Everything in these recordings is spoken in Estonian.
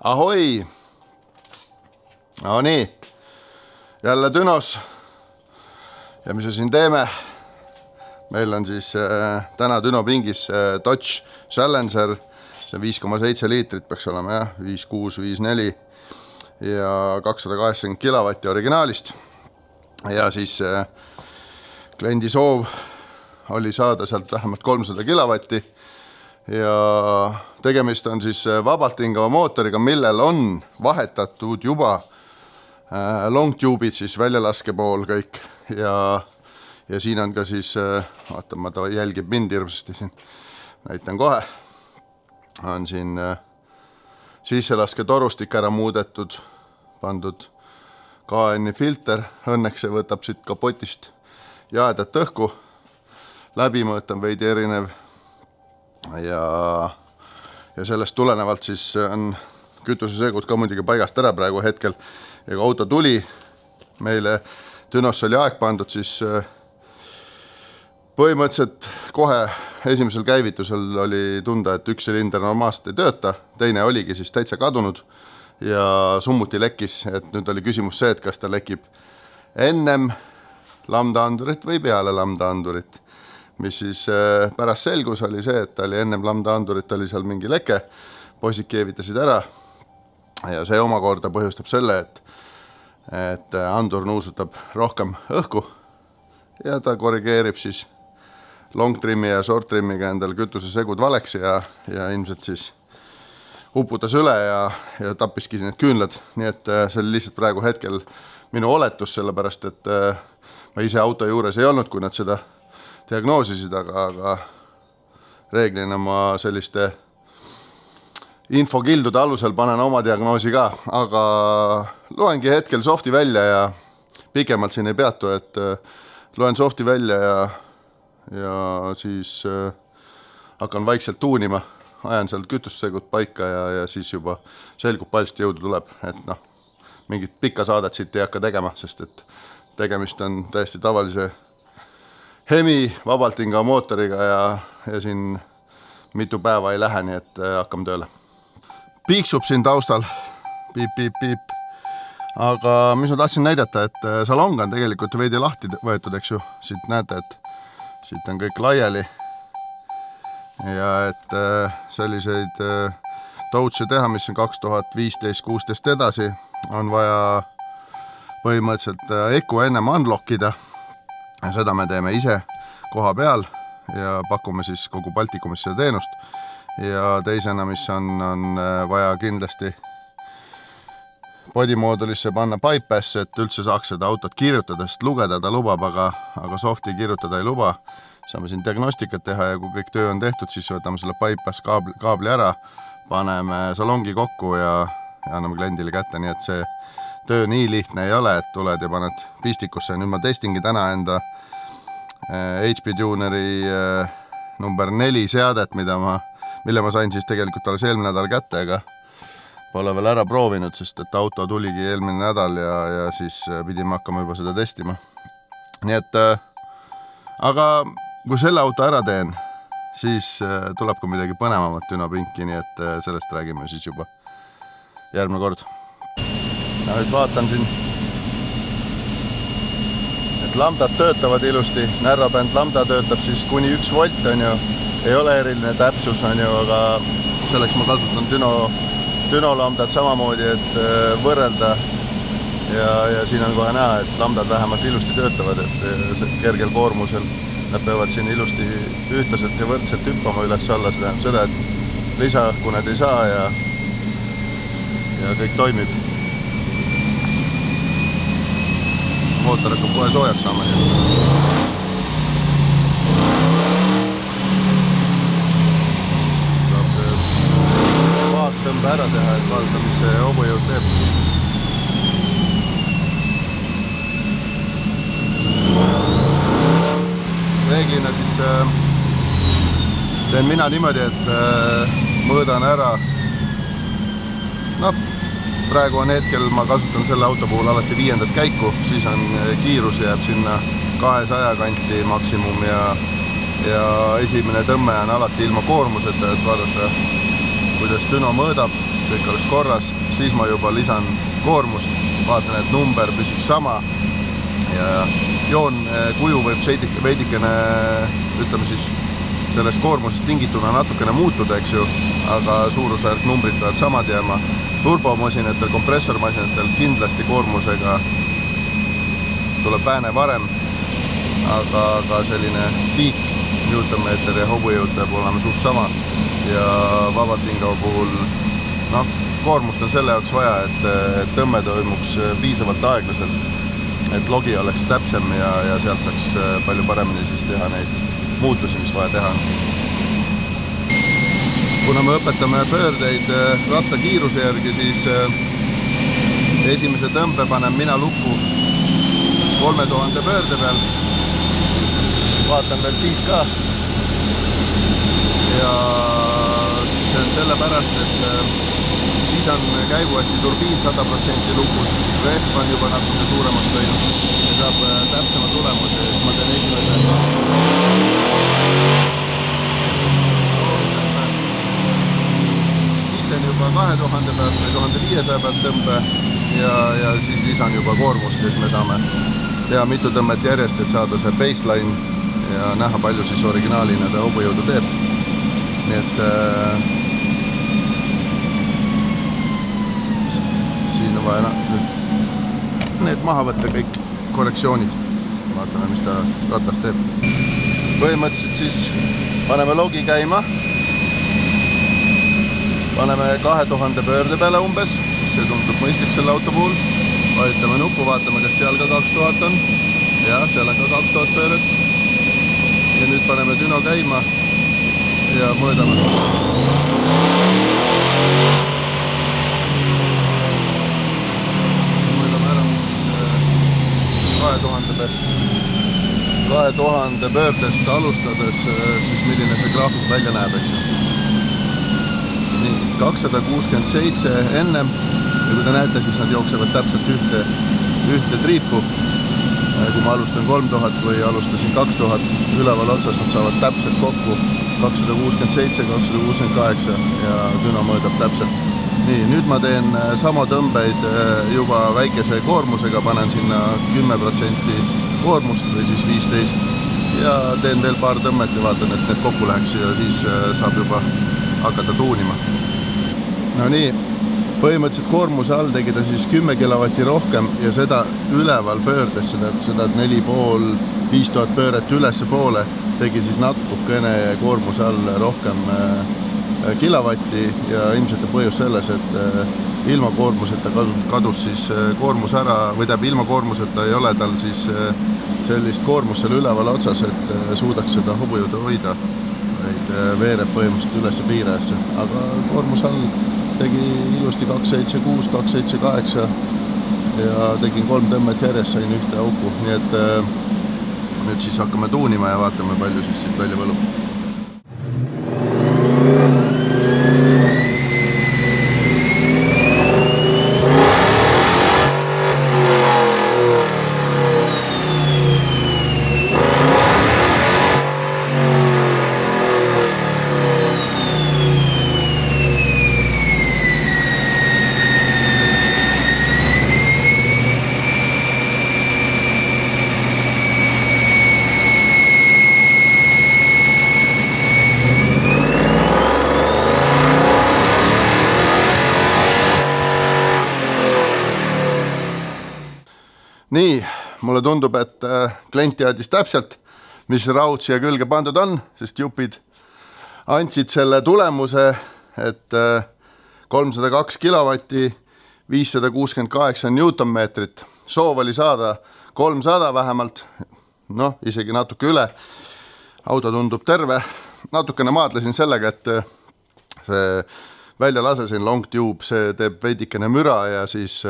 Ahoi! No nii, jälle Dünos. Ja mis me siin teeme? Meil on siis täna Düno pingis Dodge Challenger. See 5,7 liitrit peaks olema, jah, 5,6, 5,4 ja 280 kilovatti originaalist. Ja siis kliendi soov oli saada sealt vähemalt 300 kilovatti. Ja tegemist on siis vabalt hingava mootoriga, millel on vahetatud juba long tube'id, siis väljalaske pool kõik. Ja siin on ka siis, vaatama, ta jälgib mind hirmsasti siin, näitan kohe. On siin sisselaske torustik ära muudetud, pandud KN filter. Õnneks see võtab siit kapotist jaedat õhku. Läbimõõt on veidi erinev. Ja sellest tulenevalt siis on kütusesegud ka muidugi paigast ära praegu hetkel. Ja kui auto tuli, meile Dünosse oli aeg pandud, siis põhimõtteliselt kohe esimesel käivitusel oli tunda, et üks silinder normaalselt ei tööta, teine oligi siis täitsa kadunud ja summuti lekkis, et nüüd oli küsimus see, et kas ta lekib ennem lambda-andurit või peale lambda-andurit. Mis siis pärast selgus oli see, et ta oli ennem lambda-andurit, oli seal mingi leke, poisid keevitasid ära ja see omakorda põhjustab selle, et andur nuusutab rohkem õhku ja ta korrigeerib siis long trimmi ja short trimmiga endal kütusesegud valeks ja ilmselt siis uputas üle ja tappiski need küünlad. Nii et see oli lihtsalt praegu hetkel minu oletus, sellepärast et ma ise auto juures ei olnud, kui nad seda diagnoosisid, aga reeglina ma selliste infokildude alusel panen oma diagnoosi ka, aga loengi hetkel softi välja ja pikemalt siin ei peatu, et loen softi välja ja siis hakkan vaikselt tuunima, ajan sealt kütussegud paika ja siis juba selgub paljust jõudu tuleb, et noh, mingit pikka saadet siit ei hakka tegema, sest et tegemist on täiesti tavalise Hemi vabalt hingava mootoriga ja siin mitu päeva ei lähe, nii et hakkame tööle. Piiksub siin taustal, piip. Aga mis ma tahtsin näidata, et salong on tegelikult veidi lahti võetud, eks ju. Siit näete, et siit on kõik laiali. Ja et selliseid Dodge'e teha, mis on 2015-16 edasi, on vaja põhimõtteliselt EKU ennem unlockida. Ja seda me teeme ise koha peal ja pakume siis kogu Baltikumis seda teenust. Ja teisena, mis on vaja kindlasti bodimoodulisse panna bypass, et üldse saaks seda autot kirjutada, sest lugeda ta lubab, aga softi kirjutada ei luba. Saame siin diagnostikat teha ja kui kõik töö on tehtud, siis võtame selle bypass kaabli ära, paneme salongi kokku ja anname kliendile kätte, nii et see töö nii lihtne ei ole, et tuled ja paned pistikusse. Nüüd ma testingi täna enda HP Tuneri number 4 seadet, mille ma sain siis tegelikult alles eelmine nädal kätte, aga pole veel ära proovinud, sest et auto tuligi eelmine nädal ja siis pidime hakkama juba seda testima. Nii et, aga kui selle auto ära teen, siis tuleb ka midagi põnevamat Düno pinki, nii et sellest räägime siis juba järgmine kord. Ja nüüd vaatan siin, et lambdad töötavad ilusti. Narrowband lambda töötab siis kuni 1 volt, on ju. Ei ole eriline täpsus, on ju, aga selleks ma kasutan Düno lambdad samamoodi, et võrrelda. Ja siin on kohe näha, et lambdad vähemalt ilusti töötavad, et kergel koormusel nad peavad siin ilusti ühtlaselt ja võrdselt hüppama üles-alla. See tähendab seda, et lisaõhku nad ei saa ja kõik toimib. Mootor hakkab kohe soojaks saama. Saab baastõmbe ära teha, et vaadata, mis see hobujõud teeb. Reeglina siis teen mina niimoodi, et mõõdan ära. Praegu on hetkel, ma kasutan selle auto puhul alati 5. käiku, siis on kiirus jääb sinna 200 kanti maksimum ja esimene tõmme on alati ilma koormuseta, et vaadata, kuidas Düno mõõdab. kõik oleks korras, siis ma juba lisan koormust, vaatan, et number püsiks sama ja joon kuju võib veidikene, ütleme siis, sellest koormusest tingituna natukene muutuda, eks ju, aga suurusjärk numbrid peavad samad jääma. Turbomasinatel, kompressormasinatel kindlasti koormusega tuleb vääne varem, aga selline piik newtonmeeter ja hobujõud peab olema suht sama ja vabalt hingava puhul koormust on selle jaoks vaja, et tõmme toimuks piisavalt aeglaselt, et logi oleks täpsem ja sealt saaks palju paremini siis teha neid muutusi, mis vaja teha on. Kuna me õpetame pöördeid ratta kiiruse järgi, siis esimese tõmbe panen mina lukku 3000 pöörde peal. Vaatan veel siit ka. Ja see on sellepärast, et siis on käiguhästi turbiin 100% lukus, rehv on juba natuke suuremaks läinud ja saab täpsema tulemuse, siis ma teen esimese juba 2000 pealt või 1500 pealt tõmbe ja siis lisan juba koormust, et me saame teha mitu tõmmet järjest, et saada see baseline ja näha, palju siis originaalina ta hobujõudu teeb. Nii et siin on vaja need maha võtta kõik korrektsioonid. Vaatame, mis ta ratas teeb. Põhimõtteliselt siis paneme logi käima. Paneme 2000 pöörde peale umbes, see tundub mõistlik selle auto puhul. Vajutame nuppu, vaatame, kas seal ka 2000 on. Ja, seal on ka 2000 pööret. Ja nüüd paneme düno käima ja mõõdame. Mõõdame ära 2000 peast. 2000 pöördest alustades, siis milline see graafik välja näeb, eks ju. 267 ennem ja kui te näete, siis nad jooksevad täpselt ühte triipu. Kui ma alustan 3000 või alustasin 2000, üleval otsas nad saavad täpselt kokku 267, 268 ja düno mõõdab täpselt. Nii, nüüd ma teen sama tõmbeid juba väikese koormusega, panen sinna 10% koormust või siis 15 ja teen veel paar tõmmet ja vaatan, et need kokku läheks ja siis saab juba hakata tuunima. No nii, põhimõtteliselt koormuse all tegi ta siis 10 kilovatti rohkem ja seda üleval pöördes, seda 4500 pööret ülesse poole tegi siis natukene koormuse all rohkem kilovatti ja ilmselt on põhjus selles, et ilma koormuseta kadus siis koormus ära või tähendab ilma koormuseta ei ole tal siis sellist koormust seal üleval otsas, et suudaks seda hobujõudu hoida. Veereb põhimõtteliselt ülesse piirajasse, aga koormus all tegi ilusti 276, 278 ja tegin 3 tõmmet järjest, sain ühte auku, nii et nüüd siis hakkame tuunima ja vaatame, palju siis siit välja võlub. Nii, mulle tundub, et klient teadis täpselt, mis raud siia külge pandud on, sest jupid andsid selle tulemuse, et 302 kilovatti, 568 newtonmeetrit. Soov oli saada 300 vähemalt, noh, isegi natuke üle. Auto tundub terve. Natukene maadlesin sellega, et see välja lasesin long tube, see teeb veidikene müra ja siis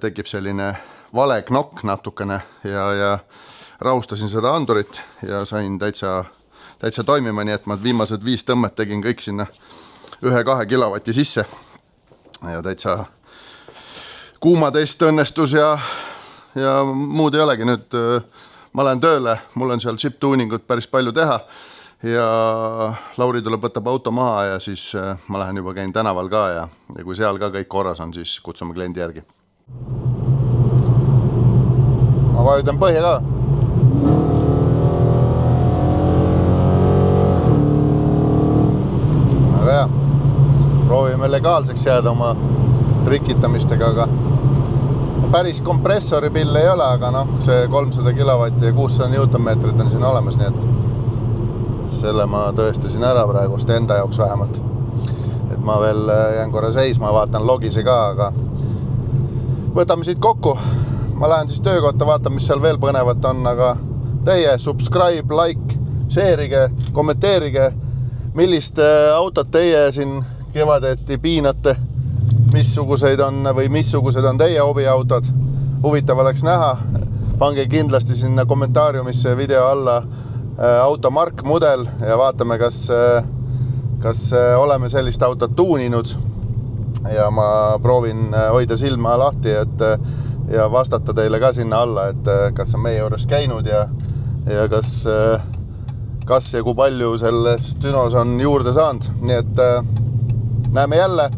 tekib selline vale knokk natukene ja raustasin seda andurit ja sain täitsa toimima, nii et ma viimased 5 tõmmet tegin kõik sinna 1-2 kilovati sisse ja täitsa kuumatest õnnestus ja muud ei olegi. Nüüd ma lähen tööle, mul on seal chip tuuningut päris palju teha ja Lauri tuleb, võtab auto maha ja siis ma lähen juba käin tänaval ka ja kui seal ka kõik korras on, siis kutsume kliendi järgi. Ma vajutan põhja ka. Aga jah, proovime legaalseks jääda oma trikitamistega, aga päris kompressori pill ei ole, aga noh, see 300 kilovatti ja 600 newtonmeetrit on siin olemas, nii et selle ma tõestasin ära praegust enda jaoks vähemalt. Et ma veel jään korra seisma, vaatan logise ka, aga võtame siit kokku. Ma lähen siis töökotta, vaatan, mis seal veel põnevat on, aga teie subscribe, like, share'ige, kommenteerige, millist autot teie siin kevadeti piinate, missugused on teie hobiautod. Huvitav oleks näha. Pange kindlasti sinna kommentaariumisse video alla auto mark, mudel ja vaatame, kas oleme sellist autot tuuninud. Ja ma proovin hoida silma lahti, ja vastata teile ka sinna alla, et kas on meie juures käinud ja kas ja kui palju selles Dünos on juurde saanud. Nii et näeme jälle.